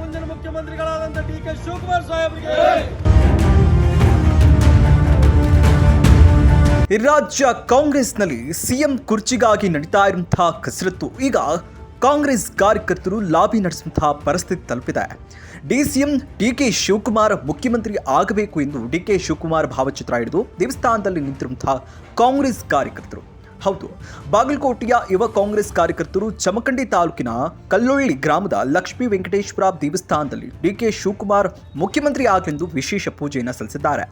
ಮುಂದಿನ ಮುಖ್ಯಮಂತ್ರಿಗಳಾದಂತ ಡಿ.ಕೆ. ಶಿವಕುಮಾರ್ ಸಾಹೇಬರಿಗೆ. ರಾಜ್ಯ ಕಾಂಗ್ರೆಸ್ನಲ್ಲಿ ಸಿಎಂ ಕುರ್ಚಿಗಾಗಿ ನಡೀತಾ ಇರುವಂತಹ ಕಸರತ್ತು ಈಗ ಕಾಂಗ್ರೆಸ್ ಕಾರ್ಯಕರ್ತರು ಲಾಬಿ ನಡೆಸುವಂತಹ ಪರಿಸ್ಥಿತಿ ತಲುಪಿದೆ. ಡಿಸಿಎಂ ಡಿ.ಕೆ. ಶಿವಕುಮಾರ್ ಮುಖ್ಯಮಂತ್ರಿ ಆಗಬೇಕು ಎಂದು ಡಿ.ಕೆ. ಶಿವಕುಮಾರ್ ಭಾವಚಿತ್ರ ಹಿಡಿದು ದೇವಸ್ಥಾನದಲ್ಲಿ ನಿಂತಿರುವಂತಹ ಕಾಂಗ್ರೆಸ್ ಕಾರ್ಯಕರ್ತರು. ಹೌದು, ಬಾಗಲಕೋಟೆಯ ಯುವ ಕಾಂಗ್ರೆಸ್ ಕಾರ್ಯಕರ್ತರು ಜಮಖಂಡಿ ತಾಲೂಕಿನ ಕಲ್ಲೊಳ್ಳಿ ಗ್ರಾಮದ ಲಕ್ಷ್ಮೀ ವೆಂಕಟೇಶ್ವರ ದೇವಸ್ಥಾನದಲ್ಲಿ ಡಿ.ಕೆ. ಶಿವಕುಮಾರ್ ಮುಖ್ಯಮಂತ್ರಿ ಆಗಲೆಂದು ವಿಶೇಷ ಪೂಜೆಯನ್ನು ಸಲ್ಲಿಸಿದ್ದಾರೆ.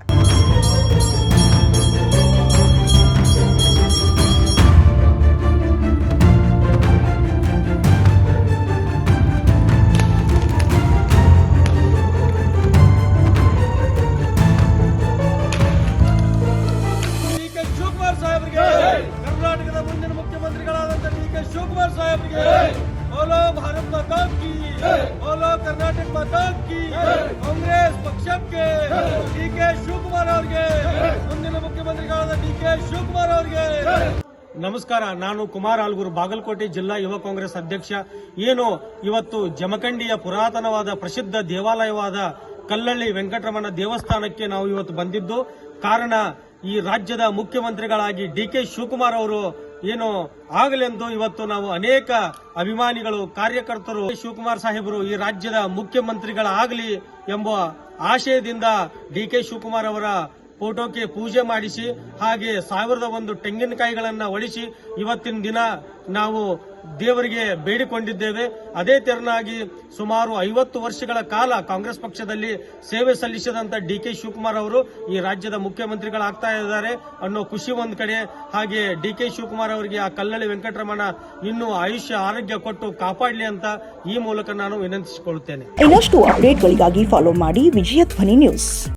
ಕರ್ನಾಟಕದ ಮುಂದಿನ ಮುಖ್ಯಮಂತ್ರಿಗಳಾದಂತ ಡಿ.ಕೆ. ಶಿವಕುಮಾರ್ ಸಾಹೇಬರಿಗೆ. बोलो भारत माता की, बोलो कर्नाटक माता की. ಕಾಂಗ್ರೆಸ್ ಪಕ್ಷಕ್ಕೆ ಡಿ.ಕೆ. ಶಿವಕುಮಾರ್ ಅವರಿಗೆ, ಮುಂದಿನ ಮುಖ್ಯಮಂತ್ರಿಗಳಾದ ಡಿ.ಕೆ. ಶಿವಕುಮಾರ್ ಅವರಿಗೆ. ನಮಸ್ಕಾರ, ನಾನು ಕುಮಾರ್ ಆಲ್ಗೂರು, ಬಾಗಲಕೋಟೆ ಜಿಲ್ಲಾ ಯುವ ಕಾಂಗ್ರೆಸ್ ಅಧ್ಯಕ್ಷ. ಏನು ಇವತ್ತು ಜಮಖಂಡಿಯ ಪುರಾತನವಾದ ಪ್ರಸಿದ್ಧ ದೇವಾಲಯವಾದ ಕಲ್ಲಳ್ಳಿ ವೆಂಕಟರಮಣ ದೇವಸ್ಥಾನಕ್ಕೆ ನಾವು ಇವತ್ತು ಬಂದಿದ್ದು ಕಾರಣ, ಈ ರಾಜ್ಯದ ಮುಖ್ಯಮಂತ್ರಿಗಳಾಗಿ ಡಿ.ಕೆ. ಶಿವಕುಮಾರ್ ಅವರು ಏನು ಆಗಲೆಂದು ಇವತ್ತು ನಾವು ಅನೇಕ ಅಭಿಮಾನಿಗಳು, ಕಾರ್ಯಕರ್ತರು ಶಿವಕುಮಾರ್ ಸಾಹೇಬರು ಈ ರಾಜ್ಯದ ಮುಖ್ಯಮಂತ್ರಿಗಳಾಗಲಿ ಎಂಬ ಆಶಯದಿಂದ ಡಿ.ಕೆ. ಶಿವಕುಮಾರ್ ಅವರ ಫೋಟೋಕ್ಕೆ ಪೂಜೆ ಮಾಡಿಸಿ, ಹಾಗೆ 1001 ತೆಂಗಿನಕಾಯಿಗಳನ್ನು ಒಡಿಸಿ ಇವತ್ತಿನ ದಿನ ನಾವು ದೇವರಿಗೆ ಬೇಡಿಕೊಂಡಿದ್ದೇವೆ. ಅದೇ ತೆರನಾಗಿ ಸುಮಾರು 50 ವರ್ಷಗಳ ಕಾಲ ಕಾಂಗ್ರೆಸ್ ಪಕ್ಷದಲ್ಲಿ ಸೇವೆ ಸಲ್ಲಿಸಿದಂತ ಡಿ.ಕೆ. ಶಿವಕುಮಾರ್ ಅವರು ಈ ರಾಜ್ಯದ ಮುಖ್ಯಮಂತ್ರಿಗಳಾಗ್ತಾ ಇದ್ದಾರೆ ಅನ್ನೋ ಖುಷಿ ಒಂದ್ ಕಡೆ, ಹಾಗೆ ಡಿ.ಕೆ. ಶಿವಕುಮಾರ್ ಅವರಿಗೆ ಆ ಕಲ್ಲಳ್ಳಿ ವೆಂಕಟರಮಣ ಇನ್ನೂ ಆಯುಷ್ಯ ಆರೋಗ್ಯ ಕೊಟ್ಟು ಕಾಪಾಡಲಿ ಅಂತ ಈ ಮೂಲಕ ನಾನು ವಿನಂತಿಸಿಕೊಳ್ಳುತ್ತೇನೆ. ಇನ್ನಷ್ಟು ಅಪ್ಡೇಟ್ಗಳಿಗಾಗಿ ಫಾಲೋ ಮಾಡಿ ವಿಜಯ ಧ್ವನಿ ನ್ಯೂಸ್.